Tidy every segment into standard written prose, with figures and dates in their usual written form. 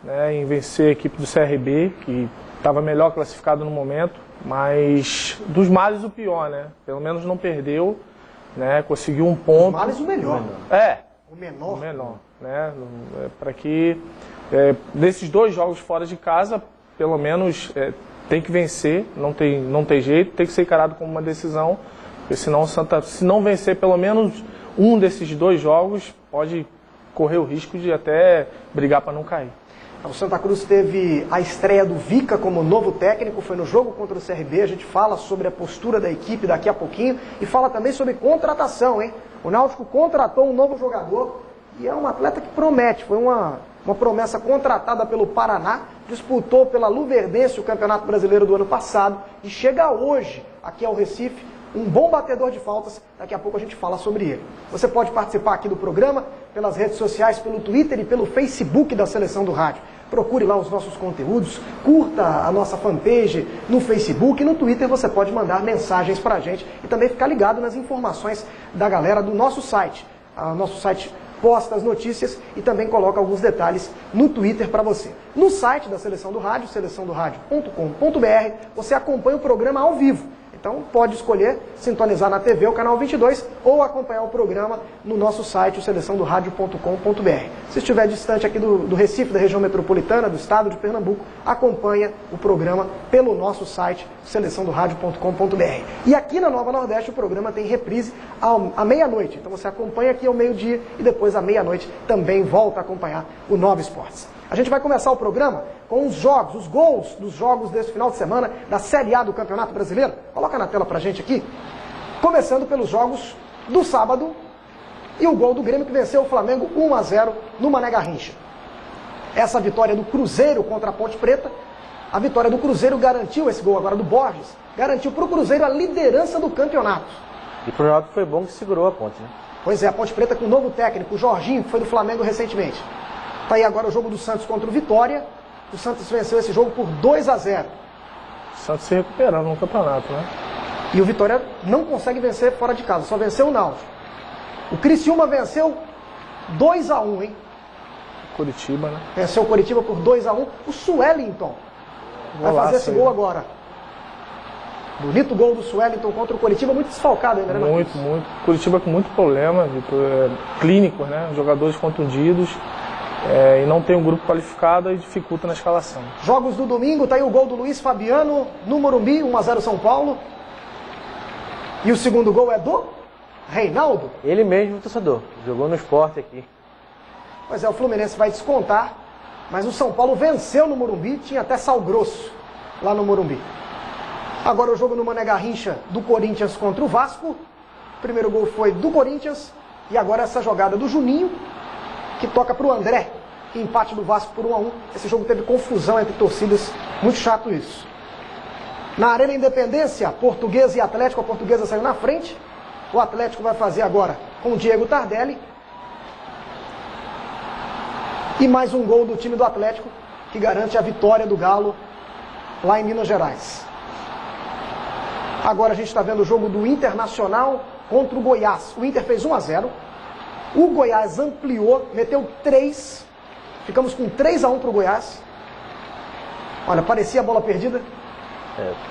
né, em vencer a equipe do CRB, que estava melhor classificado no momento, mas dos males o pior, né? Pelo menos não perdeu, né? Conseguiu um ponto. Dos males o melhor. O menor. O menor, né? Para que desses 2 jogos fora de casa, pelo menos tem que vencer, não tem jeito, tem que ser encarado como uma decisão, porque senão o Santa, se não vencer pelo menos um desses 2 jogos, pode correr o risco de até brigar para não cair. O Santa Cruz teve a estreia do Vica como novo técnico, foi no jogo contra o CRB, a gente fala sobre a postura da equipe daqui a pouquinho e fala também sobre contratação, hein? O Náutico contratou um novo jogador e é um atleta que promete, foi uma promessa contratada pelo Paraná, disputou pela Luverdense o Campeonato Brasileiro do ano passado e chega hoje aqui ao Recife, um bom batedor de faltas, daqui a pouco a gente fala sobre ele. Você pode participar aqui do programa pelas redes sociais, pelo Twitter e pelo Facebook da Seleção do Rádio. Procure lá os nossos conteúdos, curta a nossa fanpage no Facebook e no Twitter você pode mandar mensagens para a gente e também ficar ligado nas informações da galera do nosso site. O nosso site posta as notícias e também coloca alguns detalhes no Twitter para você. No site da Seleção do Rádio, seleçãodoradio.com.br, você acompanha o programa ao vivo. Então pode escolher sintonizar na TV o canal 22 ou acompanhar o programa no nosso site, seleçãodoradio.com.br. Se estiver distante aqui do Recife, da região metropolitana, do estado de Pernambuco, acompanha o programa pelo nosso site, seleçãodoradio.com.br. E aqui na Nova Nordeste o programa tem reprise à meia-noite. Então você acompanha aqui ao meio-dia e depois à meia-noite também volta a acompanhar o Nova Esportes. A gente vai começar o programa com os jogos, os gols dos jogos desse final de semana da Série A do Campeonato Brasileiro. Coloca na tela pra gente aqui. Começando pelos jogos do sábado e o gol do Grêmio que venceu o Flamengo 1-0 no Mané Garrincha. Essa vitória do Cruzeiro contra a Ponte Preta, a vitória do Cruzeiro garantiu, esse gol agora do Borges, garantiu pro Cruzeiro a liderança do campeonato. E pro Náutico foi bom que segurou a Ponte, né? Pois é, a Ponte Preta com um novo técnico, o Jorginho, que foi do Flamengo recentemente. Tá aí agora o jogo do Santos contra o Vitória. O Santos venceu esse jogo por 2-0. O Santos se recuperando no campeonato, né? E o Vitória não consegue vencer fora de casa, só venceu o Náutico. O Criciúma venceu 2-1, hein? Curitiba, né? Venceu o Curitiba por 2-1. O Suelinton vai fazer esse gol agora. Bonito gol do Suelinton contra o Curitiba, muito desfalcado ainda, né, Marquinhos? Muito. Curitiba com muito problema, clínicos, né? Jogadores contundidos. E não tem um grupo qualificado e dificulta na escalação. Jogos do domingo, tá aí o gol do Luiz Fabiano no Morumbi, 1-0 São Paulo. E o segundo gol é do Reinaldo. Ele mesmo, torcedor, jogou no Sport aqui. Pois é, o Fluminense vai descontar, mas o São Paulo venceu no Morumbi, tinha até sal grosso lá no Morumbi. Agora o jogo no Mané Garrincha do Corinthians contra o Vasco. O primeiro gol foi do Corinthians e agora essa jogada do Juninho, que toca para o André, empate do Vasco por 1-1. Esse jogo teve confusão entre torcidas, muito chato isso. Na Arena Independência, Portuguesa e Atlético, a Portuguesa saiu na frente. O Atlético vai fazer agora com o Diego Tardelli. E mais um gol do time do Atlético, que garante a vitória do Galo lá em Minas Gerais. Agora a gente está vendo o jogo do Internacional contra o Goiás. O Inter fez 1-0. O Goiás ampliou, meteu 3. Ficamos com 3-1 para o Goiás. Olha, parecia a bola perdida.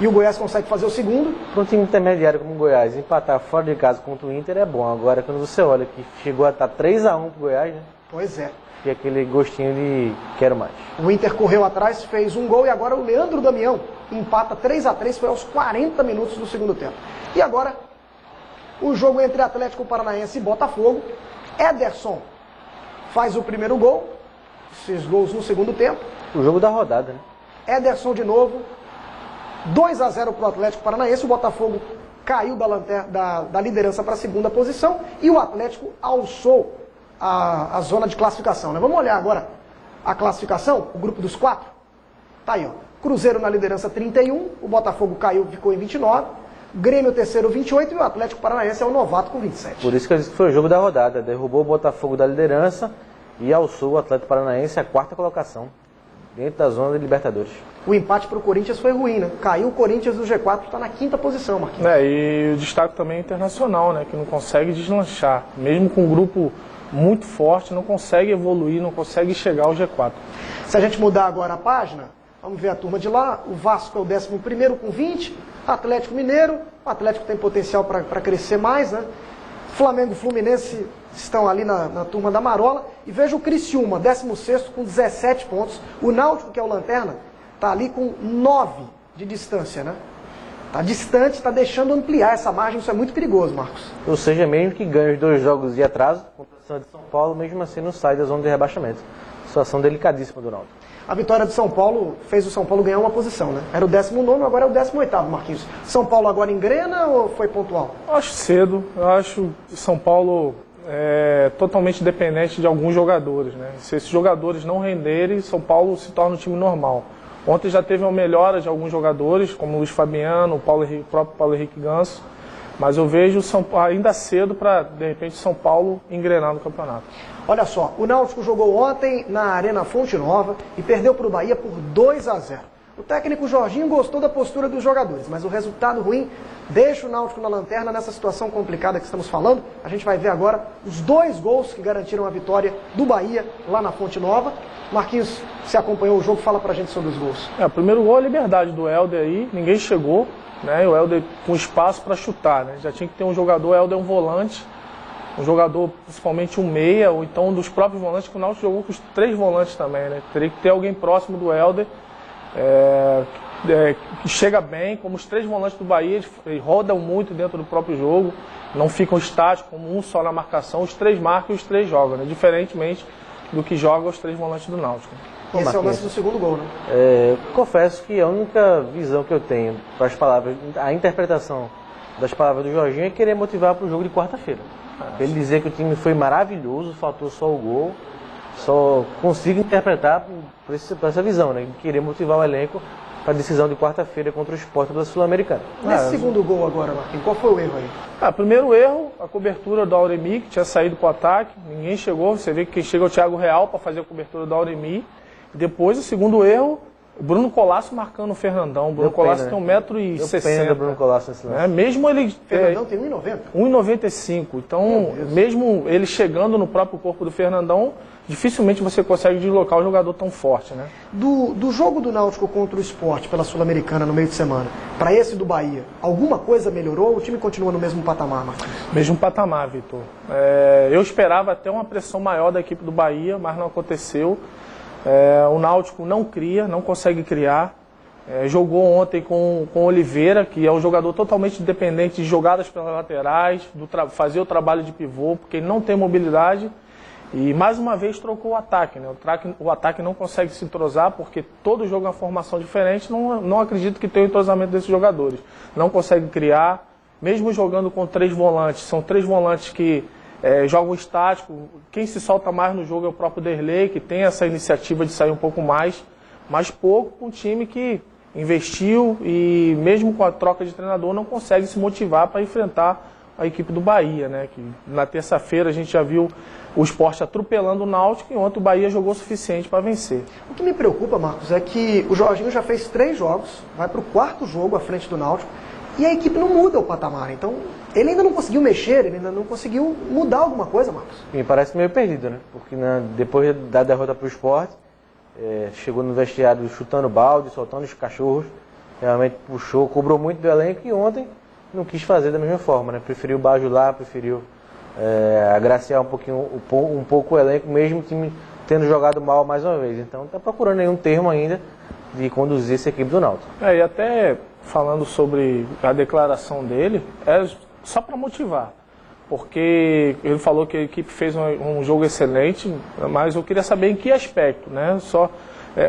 E o Goiás consegue fazer o segundo. Para um time intermediário como o Goiás, empatar fora de casa contra o Inter é bom. Agora, quando você olha que chegou a estar 3-1 para o Goiás, né? Pois é. E aquele gostinho de quero mais. O Inter correu atrás, fez um gol e agora o Leandro Damião empata 3-3, foi aos 40 minutos do segundo tempo. E agora, o jogo entre Atlético Paranaense e Botafogo. Ederson faz o primeiro gol, esses gols no segundo tempo. O jogo da rodada, né? Ederson de novo, 2-0 para o Atlético Paranaense. O Botafogo caiu da liderança para a segunda posição e o Atlético alçou a zona de classificação, né? Vamos olhar agora a classificação, o grupo dos 4. Tá aí, ó. Cruzeiro na liderança 31, o Botafogo caiu, ficou em 29, Grêmio terceiro 28 e o Atlético Paranaense é o novato com 27. Por isso que eu disse que foi o jogo da rodada. Derrubou o Botafogo da liderança e alçou o Atlético Paranaense à 4ª colocação, dentro da zona de Libertadores. O empate para o Corinthians foi ruim, né? Caiu o Corinthians do G4, está na 5ª posição, Marquinhos. E o destaque também é internacional, né? Que não consegue deslanchar. Mesmo com um grupo muito forte, não consegue evoluir, não consegue chegar ao G4. Se a gente mudar agora a página, vamos ver a turma de lá. O Vasco é o 11º com 20, Atlético Mineiro, o Atlético tem potencial para crescer mais, né? Flamengo e Fluminense estão ali na turma da Marola. E veja o Criciúma, 16º com 17 pontos. O Náutico, que é o lanterna, está ali com 9 de distância, né? Está distante, está deixando ampliar essa margem, isso é muito perigoso, Marcos. Ou seja, mesmo que ganhe os 2 jogos de atraso, contra a São Paulo, mesmo assim não sai da zona de rebaixamento. Situação delicadíssima do Náutico. A vitória do São Paulo fez o São Paulo ganhar uma posição, né? Era o 19º, agora é o 18º, Marquinhos. São Paulo agora engrena ou foi pontual? Eu acho cedo. Eu acho que São Paulo é totalmente dependente de alguns jogadores, né? Se esses jogadores não renderem, São Paulo se torna um time normal. Ontem já teve uma melhora de alguns jogadores, como o Luiz Fabiano, o próprio Paulo Henrique Ganso. Mas eu vejo ainda cedo para, de repente, São Paulo engrenar no campeonato. Olha só, o Náutico jogou ontem na Arena Fonte Nova e perdeu para o Bahia por 2-0. O técnico Jorginho gostou da postura dos jogadores, mas o resultado ruim deixa o Náutico na lanterna nessa situação complicada que estamos falando. A gente vai ver agora os 2 gols que garantiram a vitória do Bahia lá na Fonte Nova. Marquinhos, você acompanhou o jogo, fala pra gente sobre os gols. O primeiro gol é a liberdade do Helder aí, ninguém chegou, né? O Helder com espaço para chutar, né? Já tinha que ter um jogador, o Helder é um volante, um jogador principalmente um meia, ou então um dos próprios volantes, que o Náutico jogou com os 3 volantes também, né? Teria que ter alguém próximo do Helder, que chega bem, como os 3 volantes do Bahia, eles rodam muito dentro do próprio jogo, não ficam estáticos, como um só na marcação, os 3 marcam e os 3 jogam, né? Diferentemente do que jogam os 3 volantes do Náutico. Esse é o lance do segundo gol, né? Confesso que a única visão que eu tenho para as palavras, a interpretação das palavras do Jorginho é querer motivar para o jogo de quarta-feira. Ele dizer que o time foi maravilhoso, faltou só o gol, só consigo interpretar por essa visão, né? Querer motivar o elenco para a decisão de quarta-feira contra o Sport da Sul-Americana. Nesse segundo gol agora, Marquinhos, qual foi o erro aí? Primeiro erro, a cobertura do Auremi, que tinha saído para o ataque, ninguém chegou, você vê que quem chega é o Thiago Real para fazer a cobertura do Auremi. Depois, o segundo erro, o Bruno Colasso marcando o Fernandão. O Bruno Colasso tem 1,60 m. Bruno Colasso nesse lance. Mesmo ele... Fernandão tem 1,90 m. 1,95 m. Então, mesmo ele chegando no próprio corpo do Fernandão, dificilmente você consegue deslocar um jogador tão forte, né? Do jogo do Náutico contra o Sport pela Sul-Americana no meio de semana, para esse do Bahia, alguma coisa melhorou ou o time continua no mesmo patamar, Marcos? Mesmo patamar, Vitor. Eu esperava até uma pressão maior da equipe do Bahia, mas não aconteceu. O Náutico não cria, não consegue criar. Jogou ontem com o Oliveira, que é um jogador totalmente dependente de jogadas pelas laterais, fazer o trabalho de pivô, porque ele não tem mobilidade. E mais uma vez trocou o ataque, né? O ataque não consegue se entrosar, porque todo jogo é uma formação diferente. Não acredito que tenha o entrosamento desses jogadores. Não consegue criar, mesmo jogando com 3 volantes. São 3 volantes que jogam estático. Quem se solta mais no jogo é o próprio Derlei, que tem essa iniciativa de sair um pouco mais, mas pouco com um time que investiu e mesmo com a troca de treinador não consegue se motivar para enfrentar a equipe do Bahia, né? Que na terça-feira a gente já viu o Sport atropelando o Náutico e ontem o Bahia jogou o suficiente para vencer. O que me preocupa, Marcos, é que o Jorginho já fez 3 jogos, vai para o 4º jogo à frente do Náutico e a equipe não muda o patamar. Então, ele ainda não conseguiu mexer, ele ainda não conseguiu mudar alguma coisa, Marcos. Me parece meio perdido, né? Porque depois da derrota para o Sport, chegou no vestiário chutando balde, soltando os cachorros, realmente puxou, cobrou muito do elenco e ontem não quis fazer da mesma forma, né? Preferiu bajular, preferiu agraciar um pouco o elenco, mesmo o time tendo jogado mal mais uma vez. Então está procurando aí um termo ainda de conduzir essa equipe do Náutico. E até falando sobre a declaração dele, só para motivar, porque ele falou que a equipe fez um jogo excelente, mas eu queria saber em que aspecto, né?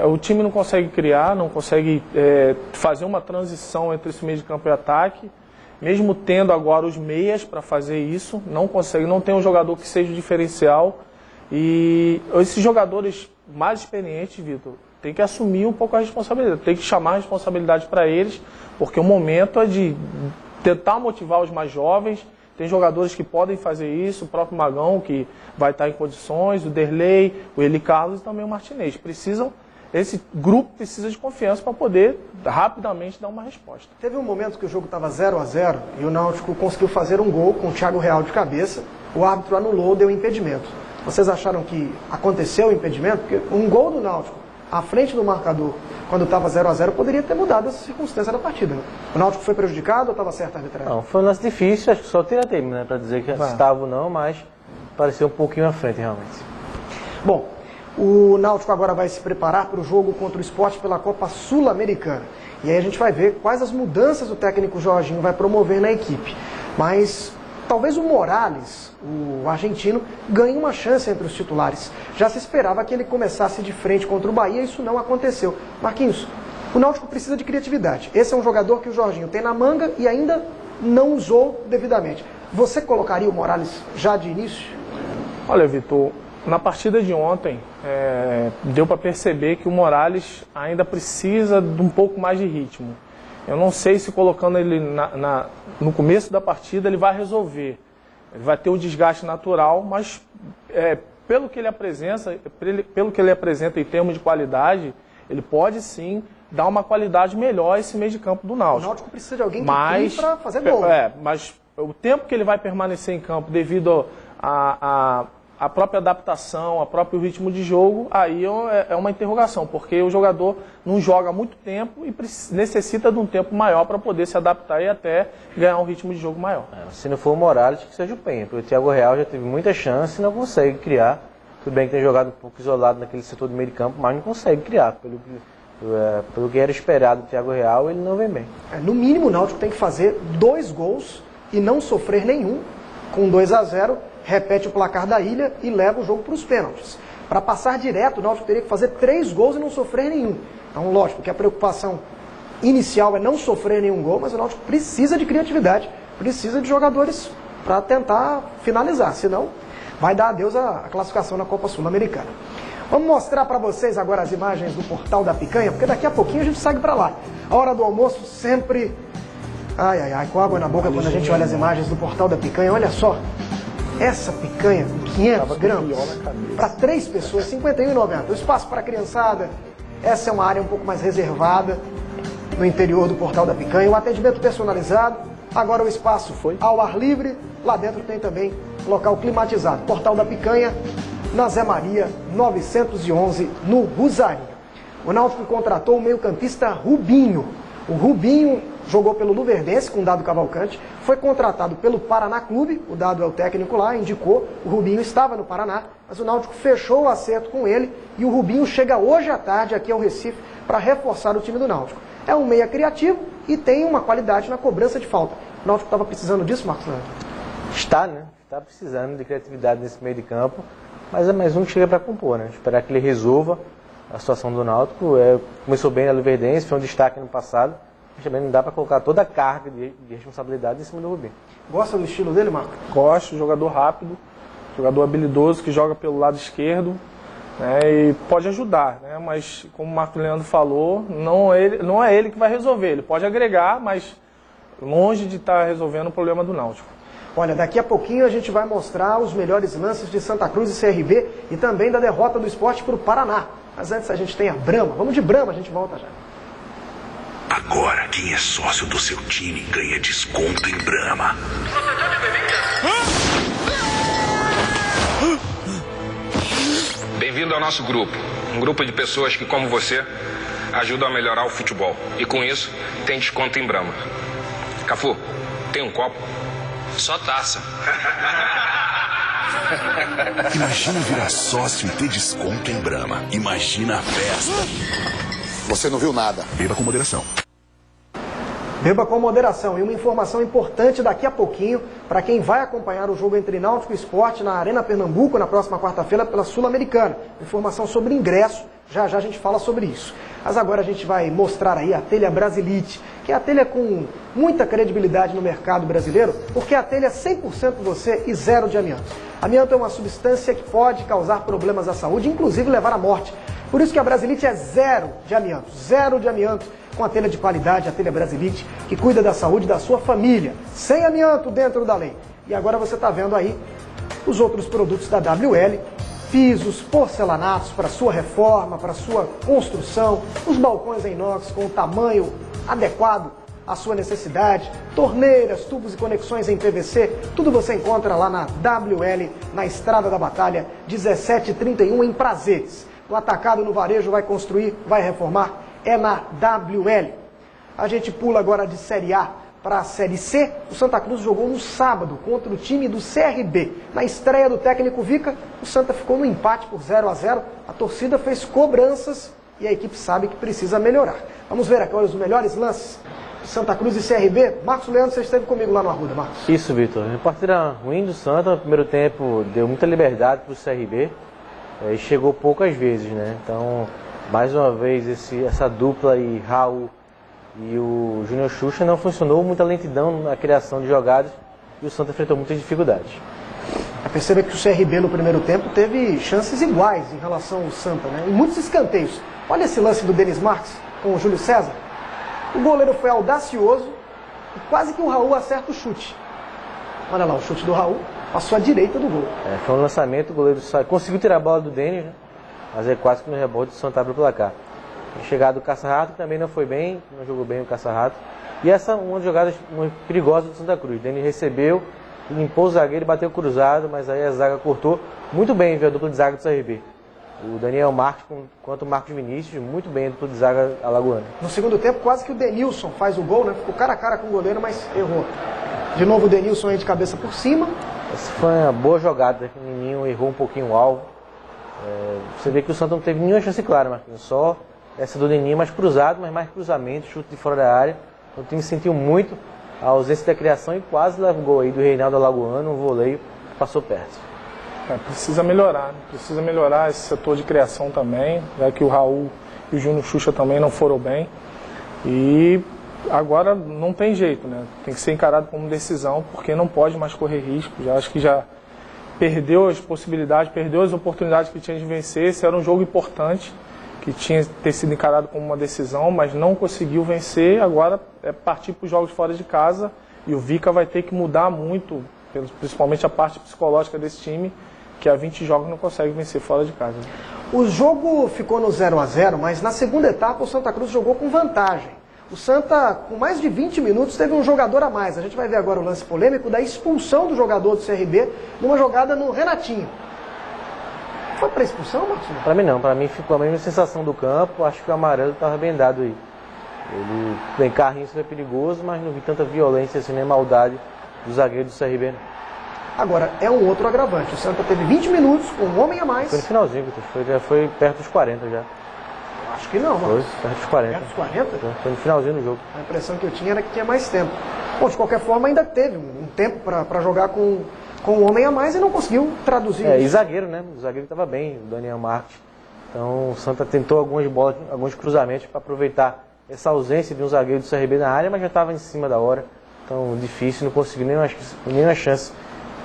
O time não consegue criar, não consegue fazer uma transição entre esse meio de campo e ataque. Mesmo tendo agora os meias para fazer isso, não consegue, não tem um jogador que seja o diferencial. E esses jogadores mais experientes, Vitor, tem que assumir um pouco a responsabilidade, tem que chamar a responsabilidade para eles, porque o momento é de tentar motivar os mais jovens. Tem jogadores que podem fazer isso, o próprio Magão, que vai estar em condições, o Derlei, o Eli Carlos e também o Martinez. Esse grupo precisa de confiança para poder rapidamente dar uma resposta. Teve um momento que o jogo estava 0-0 e o Náutico conseguiu fazer um gol com o Thiago Real de cabeça. O árbitro anulou, deu impedimento. Vocês acharam que aconteceu o impedimento? Porque um gol do Náutico à frente do marcador, quando estava 0-0, poderia ter mudado essa circunstância da partida. Né? O Náutico foi prejudicado ou estava certo a arbitragem? Não, foi um lance difícil, acho que só tira tempo, né, para dizer que estava ou não, mas pareceu um pouquinho à frente, realmente. Bom, o Náutico agora vai se preparar para o jogo contra o Sport pela Copa Sul-Americana. E aí a gente vai ver quais as mudanças o técnico Jorginho vai promover na equipe. Mas talvez o Morales, o argentino, ganhe uma chance entre os titulares. Já se esperava que ele começasse de frente contra o Bahia, isso não aconteceu. Marquinhos, o Náutico precisa de criatividade. Esse é um jogador que o Jorginho tem na manga e ainda não usou devidamente. Você colocaria o Morales já de início? Olha, Vitor, na partida de ontem, deu para perceber que o Morales ainda precisa de um pouco mais de ritmo. Eu não sei se colocando ele no começo da partida ele vai resolver. Ele vai ter o desgaste natural, mas pelo que ele apresenta em termos de qualidade, ele pode sim dar uma qualidade melhor a esse meio de campo do Náutico. O Náutico precisa de alguém que crie para fazer gol. Mas o tempo que ele vai permanecer em campo devido a própria adaptação, a próprio ritmo de jogo, aí é uma interrogação, porque o jogador não joga muito tempo e necessita de um tempo maior para poder se adaptar e até ganhar um ritmo de jogo maior. Se não for o Morales, que seja o Penha, porque o Thiago Real já teve muita chance e não consegue criar. Tudo bem que tem jogado um pouco isolado naquele setor do meio de campo, mas não consegue criar. Pelo que era esperado do Thiago Real, ele não vem bem. No mínimo, o Náutico tem que fazer 2 gols e não sofrer nenhum. Com 2-0, repete o placar da Ilha e leva o jogo para os pênaltis. Para passar direto, o Náutico teria que fazer 3 gols e não sofrer nenhum. Então, lógico que a preocupação inicial é não sofrer nenhum gol, mas o Náutico precisa de criatividade, precisa de jogadores para tentar finalizar, senão vai dar adeus à classificação na Copa Sul-Americana. Vamos mostrar para vocês agora as imagens do Portal da Picanha, porque daqui a pouquinho a gente segue para lá. A hora do almoço sempre... Ai, com água na boca quando a gente olha as imagens do Portal da Picanha. Olha só, essa picanha, 500 gramas, para 3 pessoas, R$ 51,90. O espaço para a criançada, essa é uma área um pouco mais reservada no interior do Portal da Picanha. O atendimento personalizado, agora o espaço ao ar livre, lá dentro tem também local climatizado. Portal da Picanha, na Zé Maria, 911, no Rosarinho. O Náutico contratou o meio-campista Rubinho. O Rubinho jogou pelo Luverdense com o Dado Cavalcante, foi contratado pelo Paraná Clube, o Dado é o técnico lá, indicou, o Rubinho estava no Paraná, mas o Náutico fechou o acerto com ele e o Rubinho chega hoje à tarde aqui ao Recife para reforçar o time do Náutico. É um meia criativo e tem uma qualidade na cobrança de falta. O Náutico estava precisando disso, Marcos Leandro? Está, né? Está precisando de criatividade nesse meio de campo, mas é mais um que chega para compor, né? Esperar que ele resolva a situação do Náutico. Começou bem na Luverdense, foi um destaque no passado, mas também não dá para colocar toda a carga de responsabilidade em cima do Rubinho. Gosta do estilo dele, Marco? Gosto, jogador rápido, jogador habilidoso que joga pelo lado esquerdo, né, e pode ajudar, né, mas como o Marco Leandro falou, não é ele que vai resolver, ele pode agregar, mas longe de estar resolvendo o problema do Náutico. Olha, daqui a pouquinho a gente vai mostrar os melhores lances de Santa Cruz e CRB e também da derrota do Sport para o Paraná. Mas antes a gente tem a Brahma. Vamos de Brahma, a gente volta já. Agora, quem é sócio do seu time ganha desconto em Brahma. Bem-vindo ao nosso grupo. Um grupo de pessoas que, como você, ajudam a melhorar o futebol. E com isso, tem desconto em Brahma. Cafu, tem um copo? Só taça. Imagina virar sócio e ter desconto em Brahma. Imagina a festa. Você não viu nada. Beba com moderação. Beba com moderação. E uma informação importante daqui a pouquinho para quem vai acompanhar o jogo entre Náutico e Sport na Arena Pernambuco na próxima quarta-feira pela Sul-Americana. Informação sobre ingresso, já já a gente fala sobre isso. Mas agora a gente vai mostrar aí a telha Brasilite, que é a telha com muita credibilidade no mercado brasileiro, porque a telha é 100% você e zero de amianto. Amianto é uma substância que pode causar problemas à saúde, inclusive levar à morte. Por isso que a Brasilite é zero de amianto, com a telha de qualidade, a telha Brasilite, que cuida da saúde da sua família, sem amianto dentro da lei. E agora você está vendo aí os outros produtos da WL, pisos, porcelanatos para sua reforma, para sua construção, os balcões em inox com o tamanho adequado à sua necessidade, torneiras, tubos e conexões em PVC, tudo você encontra lá na WL, na Estrada da Batalha, 1731 em Prazeres. no atacado, no varejo, vai construir, vai reformar, é na WL. A gente pula agora de Série A para a Série C. O Santa Cruz jogou no sábado contra o time do CRB. Na estreia do técnico Vica, o Santa ficou no empate por 0-0. A torcida fez cobranças e a equipe sabe que precisa melhorar. Vamos ver agora os melhores lances. Santa Cruz e CRB. Marcos Leandro, você esteve comigo lá no Arruda, Marcos. Isso, Vitor. A partida ruim do Santa, no primeiro tempo deu muita liberdade para o CRB e chegou poucas vezes, né? Então, mais uma vez, essa dupla aí, Raul e o Júnior Xuxa, não funcionou, muita lentidão na criação de jogadas e o Santa enfrentou muitas dificuldades. Perceba que o CRB no primeiro tempo teve chances iguais em relação ao Santa, né? E muitos escanteios. Olha esse lance do Denis Marques com o Júlio César. O goleiro foi audacioso e quase que o Raul acerta o chute. Olha lá, o chute do Raul passou à direita do gol. Foi um lançamento, o goleiro conseguiu tirar a bola do Denis, né? Mas é quase que no rebote o Santa abre o placar. Chegado do Caça-Rato, que também não foi bem, não jogou bem o Caça-Rato. E essa é uma das jogadas perigosas do Santa Cruz. O Denis recebeu, limpou o zagueiro e bateu cruzado, mas aí a zaga cortou muito bem, viu, a dupla de zaga do CRB. O Daniel Marques quanto o Marcos Vinícius, muito bem a dupla de zaga alagoana. No segundo tempo, quase que o Denilson faz o gol, né? Ficou cara a cara com o goleiro, mas errou. De novo o Denilson aí de cabeça por cima. Essa foi uma boa jogada, o menino errou um pouquinho o alvo. Você vê que o Santa não teve nenhuma chance clara, Marquinhos, só essa do Deninho mais cruzado, mas mais cruzamento, chute de fora da área. O time sentiu muito a ausência da criação e quase levou o gol aí do Reinaldo Alagoano, um voleio, passou perto. Precisa melhorar esse setor de criação também, já que o Raul e o Júnior Xuxa também não foram bem. E agora não tem jeito, né? Tem que ser encarado como decisão, porque não pode mais correr risco. Acho que já perdeu as possibilidades, perdeu as oportunidades que tinha de vencer. Esse era um jogo importante, que tinha que ter sido encarado como uma decisão, mas não conseguiu vencer. Agora é partir para os jogos fora de casa e o Vica vai ter que mudar muito, principalmente a parte psicológica desse time, que há 20 jogos não consegue vencer fora de casa. O jogo ficou no 0-0, mas na segunda etapa o Santa Cruz jogou com vantagem. O Santa, com mais de 20 minutos, teve um jogador a mais. A gente vai ver agora o lance polêmico da expulsão do jogador do CRB numa jogada no Renatinho. Foi para expulsão, Marcos? Para mim não, para mim ficou a mesma sensação do campo, acho que o amarelo estava bem dado aí. Ele, bem, Carlinhos foi perigoso, mas não vi tanta violência assim, nem maldade do zagueiro do CRB. Não. Agora, é um outro agravante. O Santa teve 20 minutos com um homem a mais. Foi no finalzinho, já foi perto dos 40 já. Acho que não, Marcos. Foi perto dos 40. Perto dos 40? Foi no finalzinho do jogo. A impressão que eu tinha era que tinha mais tempo. Bom, de qualquer forma, ainda teve um tempo para jogar com um homem a mais e não conseguiu traduzir isso. E zagueiro, né? O zagueiro estava bem, o Daniel Marques. Então o Santa tentou algumas bolas, alguns cruzamentos para aproveitar essa ausência de um zagueiro do CRB na área, mas já estava em cima da hora. Então difícil, não conseguiu nenhuma chance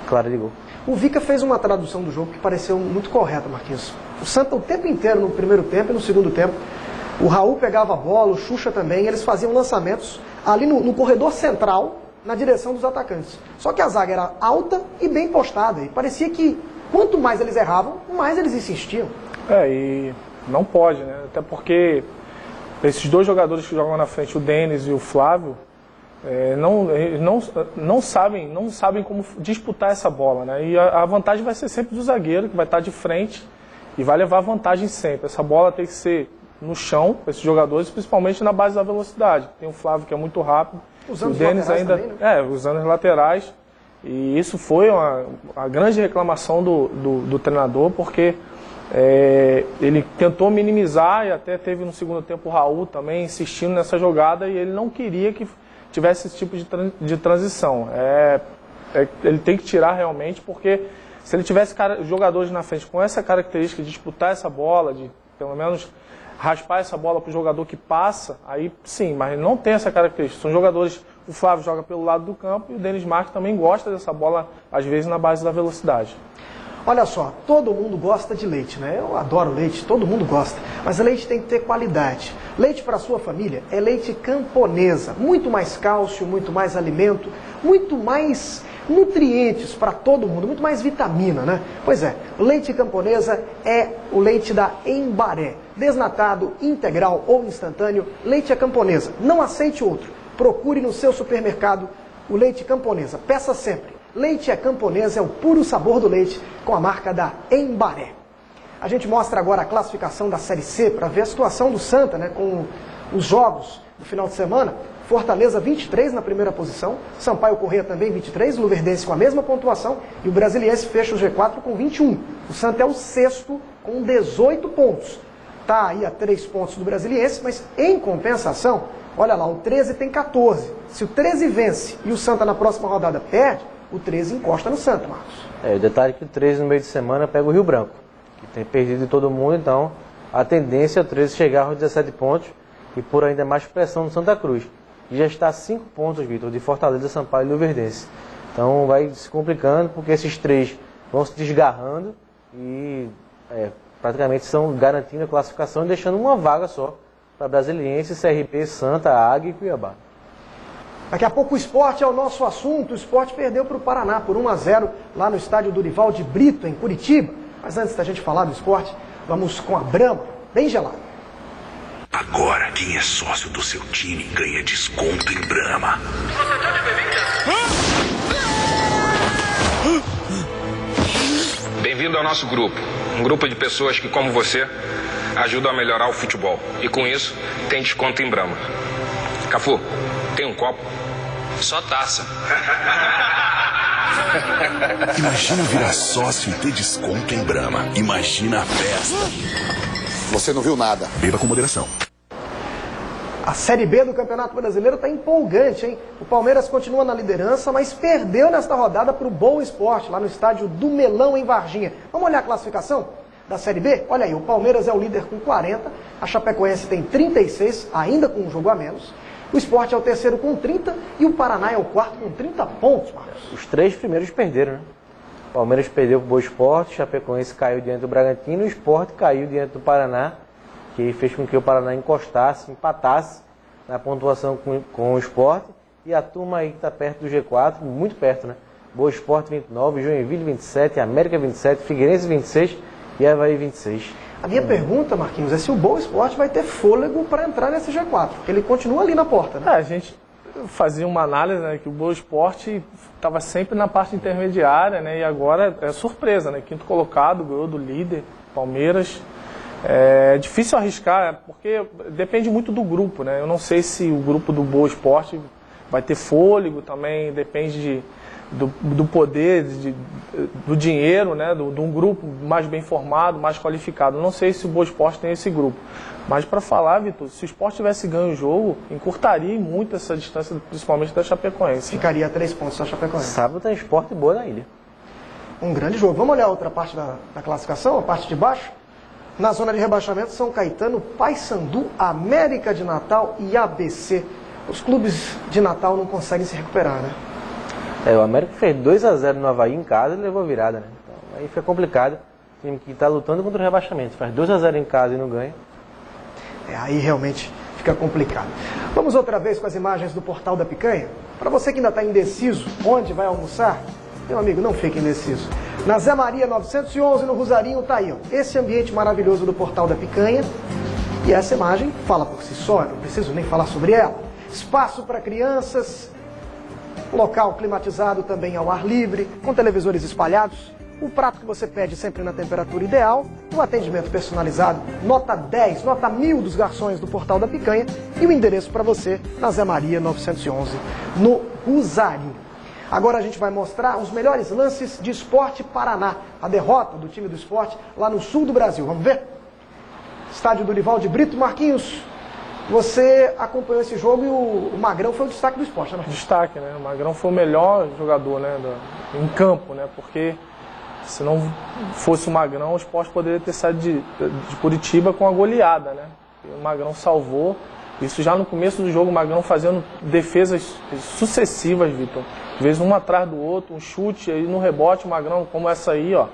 clara de gol. O Vica fez uma tradução do jogo que pareceu muito correta, Marquinhos. O Santa o tempo inteiro, no primeiro tempo e no segundo tempo, o Raul pegava a bola, o Xuxa também, eles faziam lançamentos ali no corredor central, na direção dos atacantes. Só que a zaga era alta e bem postada, e parecia que quanto mais eles erravam, mais eles insistiam. E não pode, né? Até porque esses dois jogadores que jogam na frente, o Denis e o Flávio, não sabem como disputar essa bola, né? E a vantagem vai ser sempre do zagueiro, que vai estar de frente e vai levar vantagem sempre. Essa bola tem que ser no chão, para esses jogadores, principalmente na base da velocidade. Tem o Flávio que é muito rápido, usando o Denis ainda também, né? usando as laterais. E isso foi a grande reclamação do treinador, porque ele tentou minimizar, e até teve no segundo tempo o Raul também insistindo nessa jogada, e ele não queria que tivesse esse tipo de transição. Ele tem que tirar realmente, porque se ele tivesse jogadores na frente com essa característica de disputar essa bola, de pelo menos raspar essa bola para o jogador que passa, aí sim, mas não tem essa característica. São jogadores, o Flávio joga pelo lado do campo e o Denis Marques também gosta dessa bola, às vezes na base da velocidade. Olha só, todo mundo gosta de leite, né? Eu adoro leite, todo mundo gosta. Mas leite tem que ter qualidade. Leite para a sua família é leite Camponesa. Muito mais cálcio, muito mais alimento, muito mais nutrientes para todo mundo, muito mais vitamina, né? Pois é, o leite Camponesa é o leite da Embaré. Desnatado, integral ou instantâneo, leite é Camponesa. Não aceite outro. Procure no seu supermercado o leite Camponesa. Peça sempre. Leite é Camponesa, é o puro sabor do leite com a marca da Embaré. A gente mostra agora a classificação da Série C para ver a situação do Santa, né, com os jogos do final de semana. Fortaleza 23 na primeira posição, Sampaio Corrêa também 23, Luverdense com a mesma pontuação e o Brasiliense fecha o G4 com 21. O Santa é o sexto com 18 pontos. Está aí a 3 pontos do Brasiliense, mas em compensação, olha lá, o 13 tem 14. Se o 13 vence e o Santa na próxima rodada perde, o 13 encosta no Santa, Marcos. O detalhe é que o 13 no meio de semana pega o Rio Branco, que tem perdido de todo mundo, então a tendência é o 13 chegar aos 17 pontos e por ainda mais pressão no Santa Cruz. E já está a 5 pontos, Vitor, de Fortaleza, Sampaio e Luverdense. Então vai se complicando, porque esses 3 vão se desgarrando e praticamente estão garantindo a classificação e deixando uma vaga só para Brasiliense, CRB, Santa, Águia e Cuiabá. Daqui a pouco o Sport é o nosso assunto. O Sport perdeu para o Paraná por 1-0 lá no estádio Dorival de Brito, em Curitiba. Mas antes da gente falar do Sport, vamos com a Brahma, bem gelada. Agora, quem é sócio do seu time ganha desconto em Brahma. Bem-vindo ao nosso grupo. Um grupo de pessoas que, como você, ajudam a melhorar o futebol. E com isso, tem desconto em Brahma. Cafu, tem um copo? Só taça. Imagina virar sócio e ter desconto em Brahma. Imagina a festa. Você não viu nada. Beba com moderação. A Série B do Campeonato Brasileiro está empolgante, hein? O Palmeiras continua na liderança, mas perdeu nesta rodada para o Boa Esporte, lá no estádio do Melão, em Varginha. Vamos olhar a classificação da Série B? Olha aí, o Palmeiras é o líder com 40, a Chapecoense tem 36, ainda com um jogo a menos. O Sport é o terceiro com 30 e o Paraná é o quarto com 30 pontos, Marcos. Os 3 primeiros perderam, né? O Palmeiras perdeu para o Boa Esporte, Chapecoense caiu diante do Bragantino e o Sport caiu diante do Paraná, que fez com que o Paraná encostasse, empatasse na pontuação com o Sport. E a turma aí que está perto do G4, muito perto, né? Boa Esporte 29, Joinville 27, América 27, Figueirense 26 e Avaí 26. A minha pergunta, Marquinhos, é se o Boa Esporte vai ter fôlego para entrar nesse G4, porque ele continua ali na porta, né? A gente fazia uma análise, né, que o Boa Esporte estava sempre na parte intermediária, né, e agora é surpresa, né? Quinto colocado, ganhou do líder, Palmeiras. É difícil arriscar, porque depende muito do grupo, né? Eu não sei se o grupo do Boa Esporte vai ter fôlego também, depende do poder, do dinheiro, né? De um grupo mais bem formado, mais qualificado. Eu não sei se o Boa Esporte tem esse grupo. Mas para falar, Vitor, se o Sport tivesse ganho o jogo, encurtaria muito essa distância, principalmente da Chapecoense. Ficaria a 3 pontos da Chapecoense. Sábado tem Sport Boa na ilha. Um grande jogo. Vamos olhar a outra parte da classificação, a parte de baixo? Na zona de rebaixamento, São Caetano, Paysandu, América de Natal e ABC. Os clubes de Natal não conseguem se recuperar, né? O América fez 2-0 no Avaí em casa e levou a virada, né? Então, aí fica complicado. O time que está lutando contra o rebaixamento faz 2-0 em casa e não ganha. Aí realmente fica complicado. Vamos outra vez com as imagens do Portal da Picanha? Para você que ainda está indeciso onde vai almoçar, meu amigo, não fique indeciso. Na Zé Maria 911, no Rosarinho, tá aí, ó, esse ambiente maravilhoso do Portal da Picanha. E essa imagem fala por si só, eu não preciso nem falar sobre ela. Espaço para crianças, local climatizado também ao ar livre, com televisores espalhados. O prato que você pede sempre na temperatura ideal, o atendimento personalizado, nota 10, nota 1000 dos garçons do Portal da Picanha e o endereço para você na Zé Maria 911, no Rosarinho. Agora a gente vai mostrar os melhores lances de Sport Paraná, a derrota do time do Sport lá no sul do Brasil. Vamos ver? Estádio Dorival de Brito. Marquinhos, você acompanhou esse jogo e o Magrão foi o destaque do Sport, né, Marquinhos? Destaque, né? O Magrão foi o melhor jogador, né, em campo, né? Porque se não fosse o Magrão, o Sport poderia ter saído de Curitiba com a goleada, né? E o Magrão salvou. Isso já no começo do jogo, o Magrão fazendo defesas sucessivas, Vitor. Às vezes um atrás do outro, um chute, aí no rebote, o Magrão, como essa aí, ó,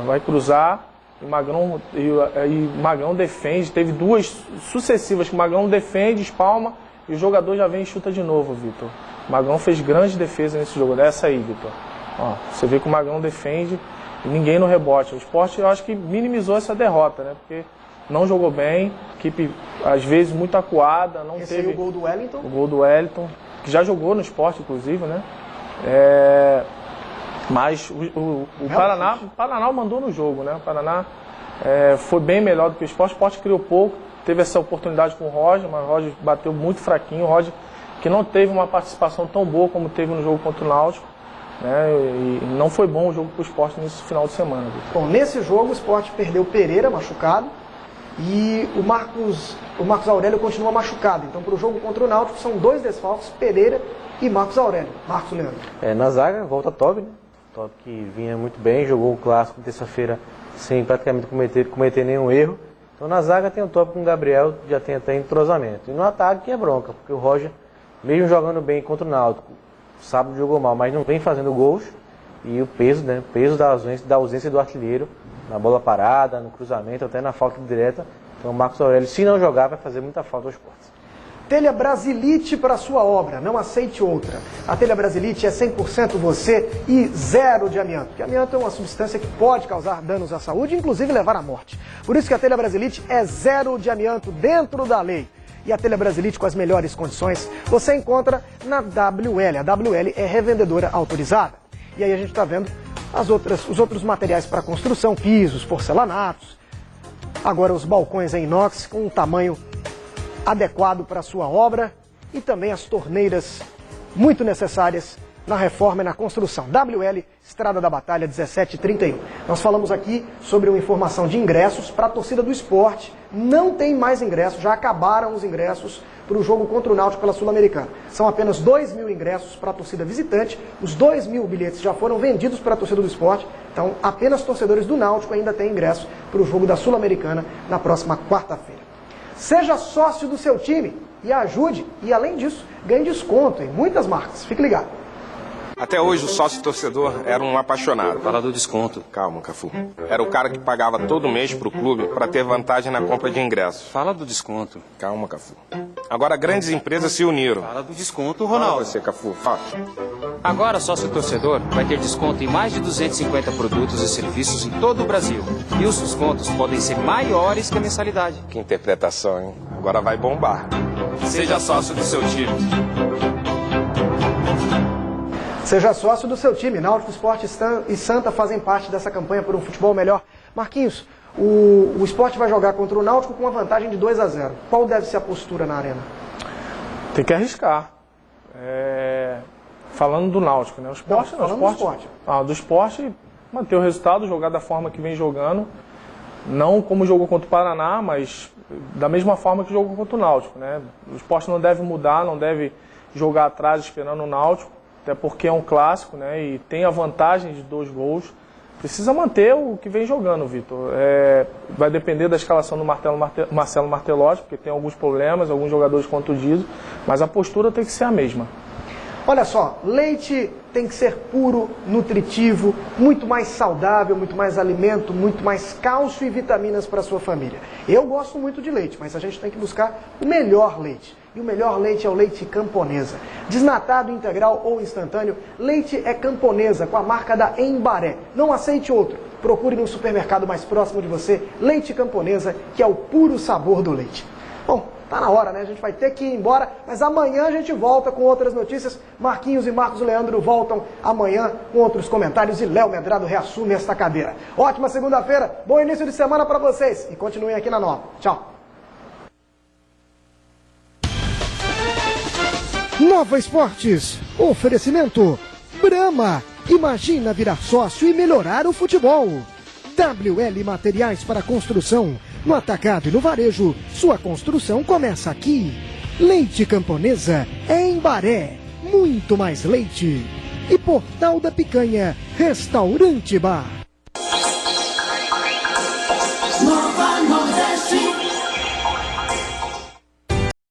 vai cruzar, e o Magrão defende. Teve duas sucessivas que o Magrão defende, espalma, e o jogador já vem e chuta de novo, Vitor. O Magrão fez grande defesa nesse jogo. Essa aí, Vitor. Ó, você vê que o Magrão defende e ninguém no rebote. O Sport, eu acho que minimizou essa derrota, né? Porque não jogou bem, equipe às vezes muito acuada, não Esse teve aí o gol do Wellington. O gol do Wellington, que já jogou no Sport, inclusive, né? Mas o Paraná mandou no jogo, né? O Paraná foi bem melhor do que o Sport. O Sport criou pouco, teve essa oportunidade com o Roger, mas o Roger bateu muito fraquinho. O Roger que não teve uma participação tão boa como teve no jogo contra o Náutico, né? E não foi bom o jogo para o Sport nesse final de semana. Bom, nesse jogo o Sport perdeu o Pereira machucado e o Marcos Aurélio continua machucado. Então para o jogo contra o Náutico são 2 desfalques, Pereira e Marcos Aurélio. Marcos Leandro. Na zaga, volta Tobi, né? Tobi que vinha muito bem, jogou o clássico terça-feira sem praticamente cometer nenhum erro. Então na zaga tem o Tobi com o Gabriel, já tem até entrosamento. E no ataque é bronca, porque o Roger, mesmo jogando bem contra o Náutico, sábado jogou mal, mas não vem fazendo gols. E o peso, né? O peso da ausência do artilheiro na bola parada, no cruzamento, até na falta direta. Então o Marcos Aurélio, se não jogar, vai fazer muita falta ao Sport. Telha Brasilite para sua obra, não aceite outra. A Telha Brasilite é 100% você e 0 de amianto. Porque amianto é uma substância que pode causar danos à saúde, inclusive levar à morte. Por isso que a Telha Brasilite é 0 de amianto dentro da lei. E a Telha Brasilite com as melhores condições você encontra na WL. A WL é revendedora autorizada. E aí a gente está vendo os outros materiais para construção, pisos, porcelanatos. Agora os balcões em inox com um tamanho adequado para a sua obra e também as torneiras muito necessárias na reforma e na construção. WL, Estrada da Batalha 1731. Nós falamos aqui sobre uma informação de ingressos para a torcida do Sport. Não tem mais ingressos, já acabaram os ingressos para o jogo contra o Náutico pela Sul-Americana. São apenas 2.000 ingressos para a torcida visitante, os 2.000 bilhetes já foram vendidos para a torcida do Sport, então apenas torcedores do Náutico ainda têm ingresso para o jogo da Sul-Americana na próxima quarta-feira. Seja sócio do seu time e ajude, e além disso, ganhe desconto em muitas marcas. Fique ligado. Até hoje o sócio torcedor era um apaixonado. Fala do desconto. Calma, Cafu. Era o cara que pagava todo mês pro clube para ter vantagem na compra de ingressos. Fala do desconto. Calma, Cafu. Agora grandes empresas se uniram. Fala do desconto, Fala Ronaldo. você, Cafu. Fala. Agora sócio torcedor vai ter desconto em mais de 250 produtos e serviços em todo o Brasil. E os descontos podem ser maiores que a mensalidade. Que interpretação, hein? Agora vai bombar. Seja sócio do seu time. Seja sócio do seu time. Náutico, Sport e Santa fazem parte dessa campanha por um futebol melhor. Marquinhos, o Sport vai jogar contra o Náutico com uma vantagem de 2-0. Qual deve ser a postura na arena? Tem que arriscar. Falando do Náutico, né? O Sport, do Sport, manter o resultado, jogar da forma que vem jogando. Não como jogou contra o Paraná, mas da mesma forma que jogou contra o Náutico, né? O Sport não deve mudar, não deve jogar atrás esperando o Náutico. Até porque é um clássico, né? E tem a vantagem de 2 gols. Precisa manter o que vem jogando, Vitor. Vai depender da escalação do Marcelo Martelotti, porque tem alguns problemas, alguns jogadores contundidos, mas a postura tem que ser a mesma. Olha só, leite tem que ser puro, nutritivo, muito mais saudável, muito mais alimento, muito mais cálcio e vitaminas para a sua família. Eu gosto muito de leite, mas a gente tem que buscar o melhor leite. E o melhor leite é o leite Camponesa. Desnatado, integral ou instantâneo, leite é Camponesa, com a marca da Embaré. Não aceite outro. Procure no supermercado mais próximo de você, leite Camponesa, que é o puro sabor do leite. Bom, tá na hora, né? A gente vai ter que ir embora, mas amanhã a gente volta com outras notícias. Marquinhos e Marcos Leandro voltam amanhã com outros comentários e Léo Medrado reassume esta cadeira. Ótima segunda-feira, bom início de semana para vocês e continuem aqui na Nova. Tchau. Nova Esportes, oferecimento Brahma, imagina virar sócio e melhorar o futebol. WL Materiais para Construção, no atacado e no varejo, sua construção começa aqui. Leite Camponesa é em Baré, muito mais leite. E Portal da Picanha, Restaurante Bar.